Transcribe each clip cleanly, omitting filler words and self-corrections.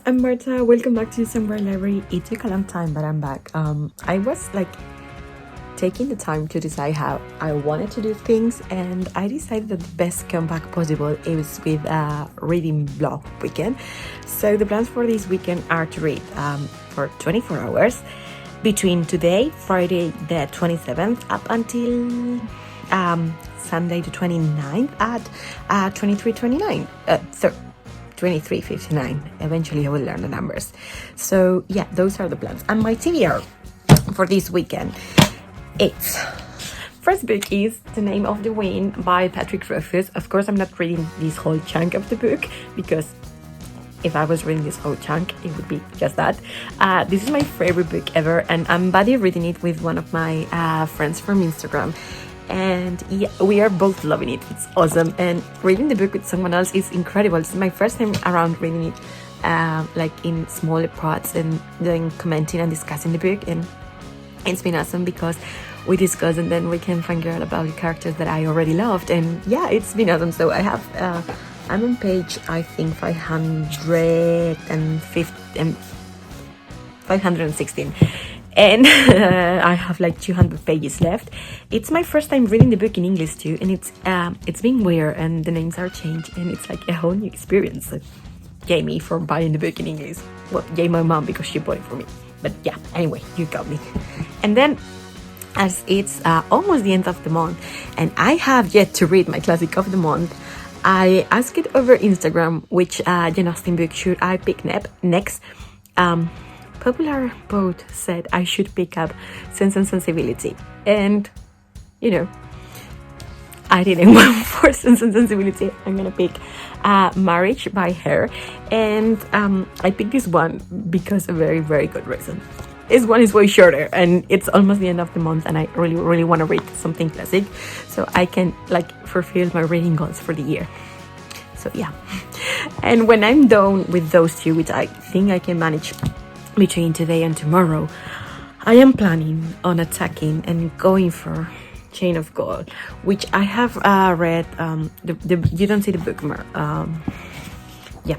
I'm Marta. Welcome back to Somewhere Library. It took a long time, but I'm back. I was taking the time to decide how I wanted to do things, and I decided that the best comeback possible is with a reading blog weekend. So the plans for this weekend are to read for 24 hours between today, Friday the 27th, up until Sunday the 29th at 23:29. 23:59. Eventually I will learn the numbers. So yeah, those are the plans. And my TBR for this weekend, it's first book is The Name of the Wind by Patrick Rothfuss. Of course, I'm not reading this whole chunk of the book, because if I was reading this whole chunk, it would be just that. This is my favorite book ever, and I'm buddy reading it with one of my friends from Instagram. And yeah, we are both loving it. It's awesome, and reading the book with someone else is incredible. It's my first time around reading it in smaller parts and then commenting and discussing the book, and it's been awesome because we discuss and then we can find out about the characters that I already loved. And yeah, it's been awesome. So I have I'm on page, I think, 516, and I have 200 pages left. It's my first time reading the book in English too, and it's been weird, and the names are changed, and it's a whole new experience. So yay me for buying the book in English. Well, yay my mom because she bought it for me. But yeah, anyway, you got me. And then, as it's almost the end of the month, and I have yet to read my classic of the month, I asked it over Instagram which Jane Austen book should I pick next. Popular vote said I should pick up Sense and Sensibility, and I didn't want for Sense and Sensibility. I'm gonna pick Marriage by her, and I picked this one because of a very, very good reason. This one is way shorter, and it's almost the end of the month, and I really, really want to read something classic so I can fulfill my reading goals for the year. So yeah, and when I'm done with those two, which I think I can manage between today and tomorrow, I am planning on attacking and going for Chain of Gold, which I have read. You don't see the bookmark. Yeah,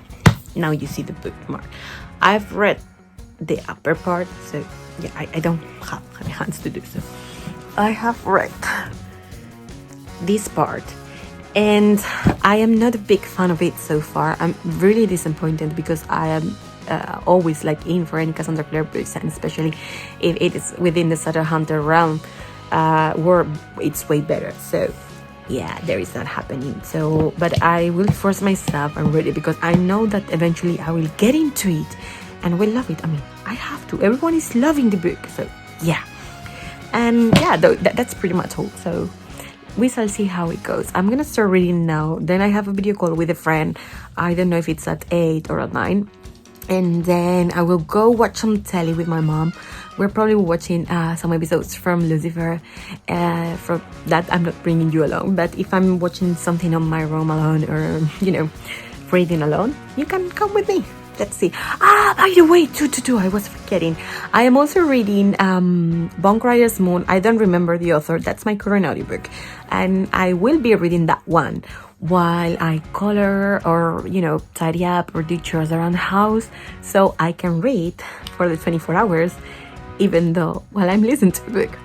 now you see the bookmark. I've read the upper part, so yeah, I don't have my hands to do so. I have read this part, and I am not a big fan of it so far. I'm really disappointed because I am always in for any Cassandra Clare books, and especially if it is within the Sutter Hunter realm, where it's way better. So yeah, there is that happening. So, but I will force myself and read it because I know that eventually I will get into it and will love it. I mean, I have to. Everyone is loving the book, so yeah. And yeah, that's pretty much all. So we shall see how it goes. I'm gonna start reading now. Then I have a video call with a friend. I don't know if it's at 8 or at 9. And then I will go watch some telly with my mom. We're probably watching some episodes from Lucifer. From that, I'm not bringing you along. But if I'm watching something on my room alone, or reading alone, you can come with me. Let's see. By the way, I was forgetting. I am also reading Bone Crier's Moon. I don't remember the author. That's my current audiobook, and I will be reading that one while I color or tidy up or do chores around the house, so I can read for the 24 hours, even though while I'm listening to the book.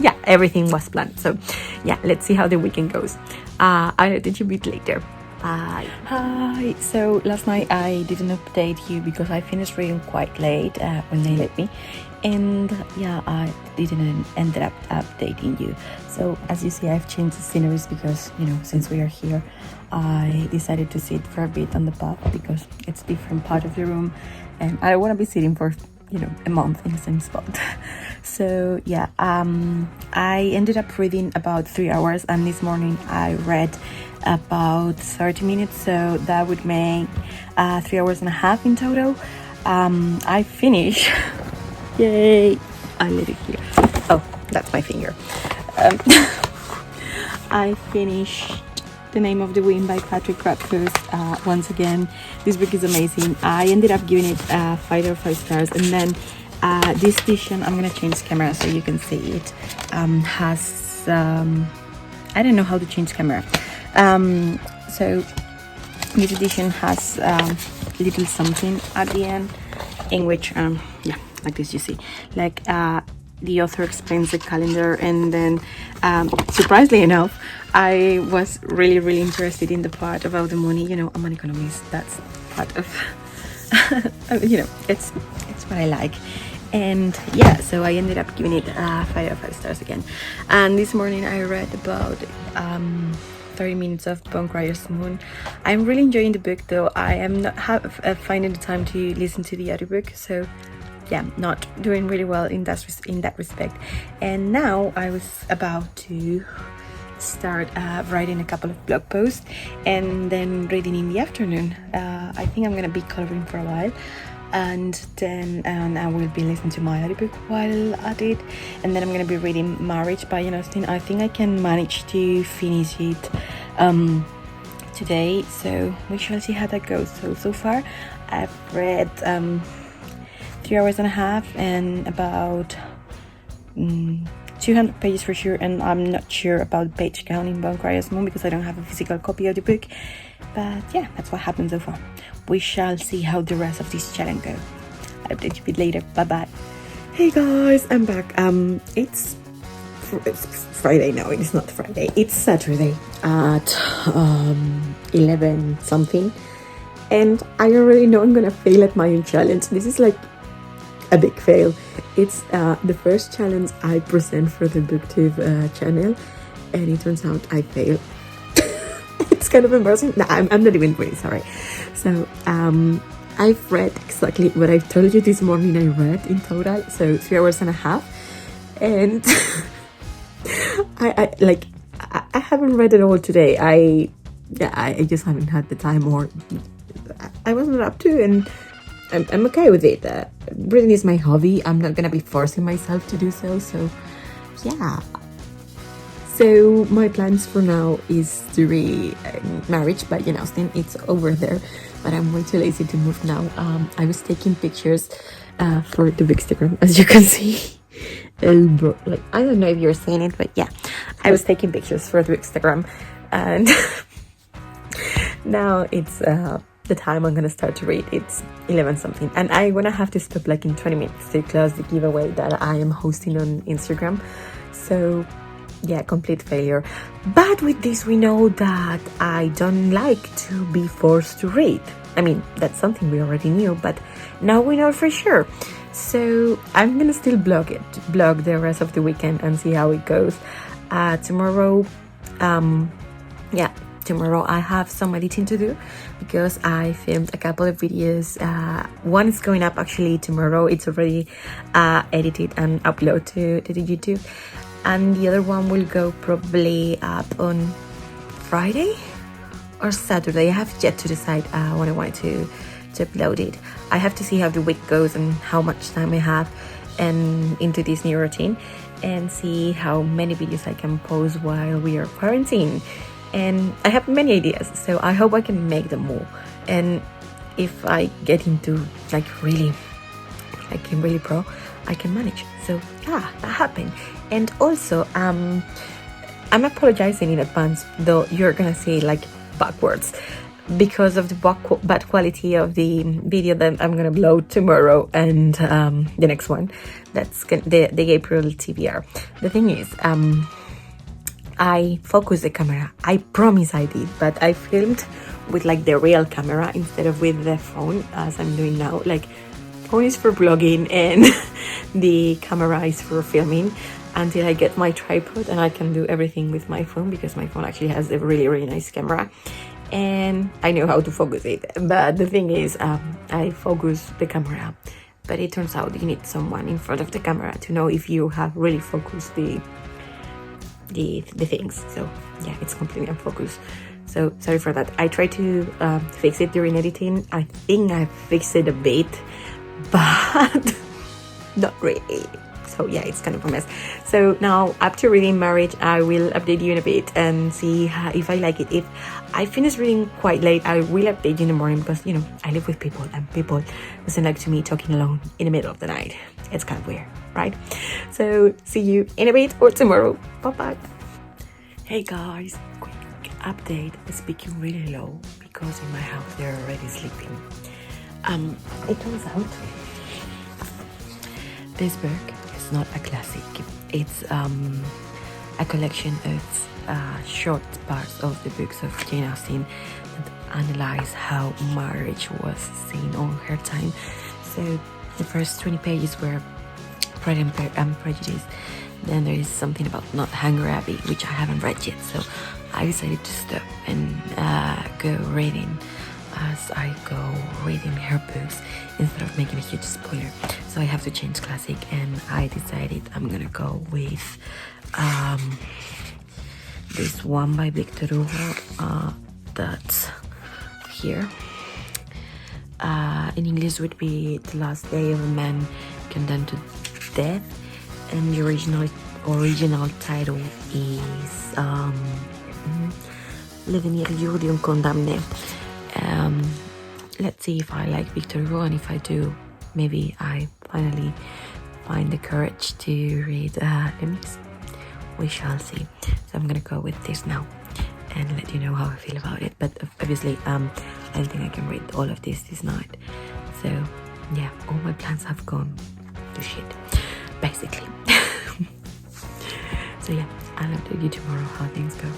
Yeah, everything was planned. So yeah, let's see how the weekend goes. I'll teach you a bit later. Bye. Hi. So last night I didn't update you because I finished reading quite late when they let me, and yeah, I didn't end up updating you. So as you see, I've changed the sceneries because since we are here, I decided to sit for a bit on the path because it's a different part of the room, and I don't want to be sitting for a month in the same spot. So yeah, I ended up reading about 3 hours, and this morning I read about 30 minutes, so that would make 3 hours and a half in total. I finished yay, I let it here. Oh, that's my finger. I finished The Name of the Wind by Patrick Rothfuss. Once again, this book is amazing. I ended up giving it 5 out of 5 stars, and then this edition, I'm gonna change the camera so you can see it, has I don't know how to change camera. So this edition has little something at the end, in which yeah, like this, you see, like the author explains the calendar. And then surprisingly enough, I was really interested in the part about the money. You know, I'm an economist, that's part of you know, it's what I like. And yeah, so I ended up giving it 5 out of 5 stars again. And this morning I read about 30 minutes of Bone Crier's Moon. I'm really enjoying the book, though I am not finding the time to listen to the audiobook, so yeah, not doing really well in that respect. And now I was about to start writing a couple of blog posts and then reading in the afternoon. I think I'm gonna be coloring for a while, and then I will be listening to my audiobook while at it, and then I'm gonna be reading Marriage by Jane Austen. I think I can manage to finish it today, so we shall see how that goes. So far I've read 3 hours and a half and about 200 pages for sure, and I'm not sure about page count in Bone Crier's Moon because I don't have a physical copy of the book. But yeah, that's what happened so far. We shall see how the rest of this challenge goes. I'll update you a bit later. Bye bye. Hey guys, I'm back. It's Friday now. It is not Friday. It's Saturday at 11 something, and I already know I'm gonna fail at my own challenge. This is like a big fail. It's the first challenge I present for the booktube channel, and it turns out I fail. It's kind of embarrassing. No, I'm not even really sorry. So I've read exactly what I told you this morning I read in total, so 3 hours and a half, and I haven't read it all today. I just haven't had the time, or I wasn't up to, and I'm okay with it. Reading is my hobby. I'm not gonna be forcing myself to do so. So yeah. So my plans for now is to read Marriage by Jane Austen. It's over there, but I'm way too lazy to move now. I was taking pictures for the Instagram, as you can see. Like, I don't know if you're seeing it, but yeah, I was taking pictures for the Instagram, and now it's the time I'm gonna start to read. It's 11 something, and I'm gonna have to stop like in 20 minutes to close the giveaway that I am hosting on Instagram. So yeah, complete failure. But with this, we know that I don't like to be forced to read. I mean, that's something we already knew, but now we know for sure. So I'm gonna still blog the rest of the weekend and see how it goes. Tomorrow I have some editing to do because I filmed a couple of videos. One is going up actually tomorrow. It's already edited and uploaded to the YouTube, and the other one will go probably up on Friday or Saturday. I have yet to decide when I want to upload it. I have to see how the week goes and how much time I have and into this new routine, and see how many videos I can post while we are quarantined. And I have many ideas, so I hope I can make them more. And if I get into really pro, I can manage. So yeah, that happened. And also I'm apologizing in advance, though you're gonna see backwards because of the bad quality of the video that I'm gonna upload tomorrow and the next one. That's the April TBR. The thing is, I focused the camera. I promise I did, but I filmed with the real camera instead of with the phone, as I'm doing now. Phone is for vlogging and the camera is for filming until I get my tripod and I can do everything with my phone, because my phone actually has a really nice camera and I know how to focus it. But the thing is, I focus the camera, but it turns out you need someone in front of the camera to know if you have really focused the things. So yeah, it's completely unfocused. So sorry for that. I tried to fix it during editing. I think I fixed it a bit, but not really. So yeah, it's kind of a mess. So now, after reading Marriage, I will update you in a bit and see if I like it. If I finish reading quite late, I will update you in the morning, because I live with people and people doesn't like to me talking alone in the middle of the night. It's kind of weird, right? So see you in a bit or tomorrow. Bye bye. Hey guys, quick update. Speaking really low because in my house they're already sleeping. It turns out this book is not a classic. It's a collection of short parts of the books of Jane Austen that analyze how marriage was seen on her time. So the first 20 pages were Pride and Prejudice. Then there is something about Not Hanger Abbey, which I haven't read yet. So I decided to stop and go reading as I go reading her books instead of making a huge spoiler. So I have to change classic, and I decided I'm gonna go with this one by Victor Hugo that's here. In English would be The Last Day of a Man Condemned to Death, and the original title is Le dernier jour d'un condamné. Let's see if I like Victor Hugo, and if I do, maybe I finally find the courage to read Emmys. We shall see. So I'm gonna go with this now and let you know how I feel about it. But obviously, I don't think I can read all of this night. So yeah, all my plans have gone to shit, basically. So yeah, I'll update you tomorrow how things go.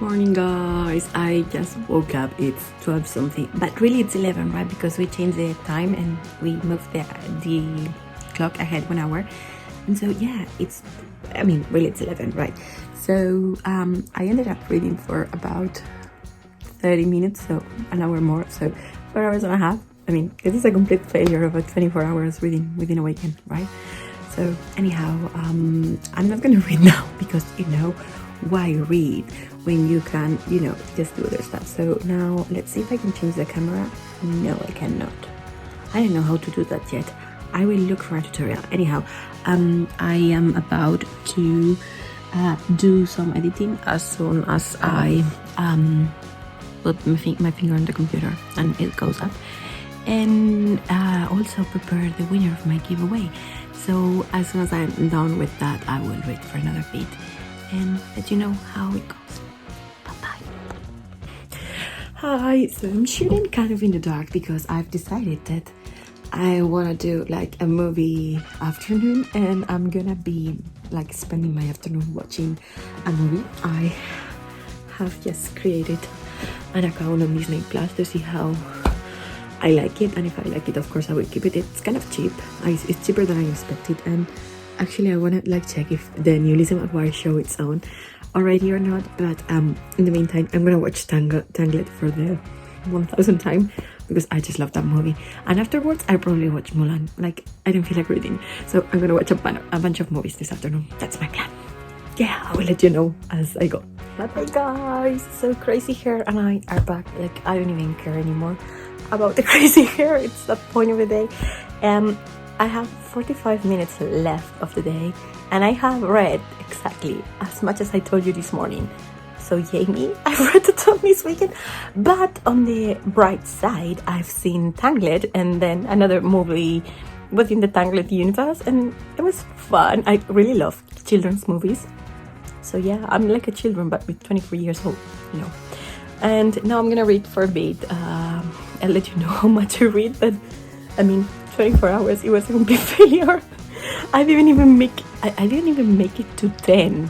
Morning, guys. I just woke up. It's 12 something, but really it's 11, right? Because we changed the time and we moved the clock ahead 1 hour. And so yeah, really it's 11, right? So I ended up reading for about 30 minutes, so an hour more, so 4 hours and a half. This is a complete failure of a 24 hours reading within a weekend, right? So anyhow, I'm not gonna read now because, why read when you can, just do other stuff. So now let's see if I can change the camera. No, I cannot. I don't know how to do that yet. I will look for a tutorial. Anyhow, I am about to do some editing as soon as I put my finger on the computer and it goes up, and also prepare the winner of my giveaway. So as soon as I'm done with that, I will read for another bit and let you know how it goes. Bye-bye. Hi, so I'm shooting kind of in the dark because I've decided that I want to do like a movie afternoon, and I'm gonna be like spending my afternoon watching a movie. I have just created an account on Disney Plus to see how I like it, and if I like it, of course I will keep it. It's kind of cheap. It's cheaper than I expected, and actually I want to check if the new Lizzie McGuire show is on already or not. But in the meantime, I'm gonna watch Tangled for the 1000th time because I just love that movie. And afterwards, I probably watch Mulan. I don't feel like reading, so I'm gonna watch a bunch of movies this afternoon. That's my plan. Yeah, I will let you know as I go. Bye guys. So Crazy Hair and I are back. I don't even care anymore about the crazy hair. It's the point of the day. I have 45 minutes left of the day, and I have read exactly as much as I told you this morning. So yay me, I've read a ton this weekend. But on the bright side, I've seen Tangled, and then another movie within the Tangled universe, and it was fun. I really love children's movies. So yeah, I'm like a children, but with 24 years old, And now I'm gonna read for a bit. I'll let you know how much I read, but 24 hours, it was a complete failure. I didn't even make it to 10.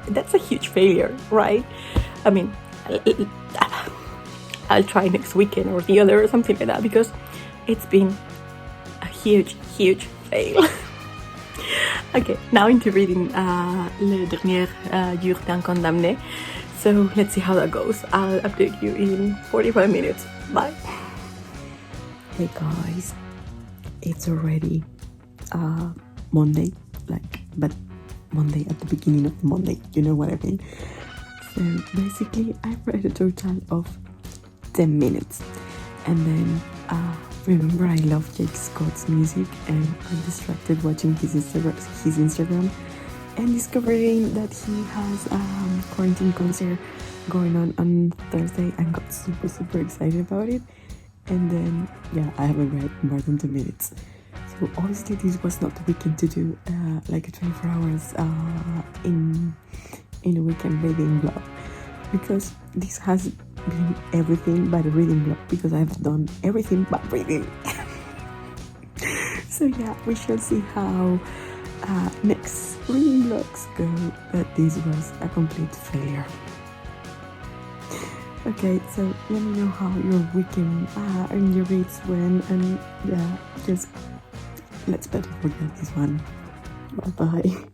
That's a huge failure, right? I'll try next weekend or the other or something like that, because it's been a huge fail. Okay, now into reading Le dernier jour d'un condamné. So let's see how that goes. I'll update you in 45 minutes. Bye. Hey guys, it's already Monday, but Monday at the beginning of Monday, you know what I mean? So basically, I've read a total of 10 minutes, and then remember I love Jake Scott's music, and I'm distracted watching his Instagram and discovering that he has a quarantine concert going on Thursday, and got super excited about it. And then yeah, I haven't read more than 2 minutes. So obviously this was not the weekend to do a 24 hours in a weekend reading vlog, because this has been everything but a reading blog because I've done everything but reading. So yeah, we shall see how next reading blogs go, but this was a complete failure. Okay, so let me know how your weekend and your reads went, and yeah, just let's better forget this one. Bye bye.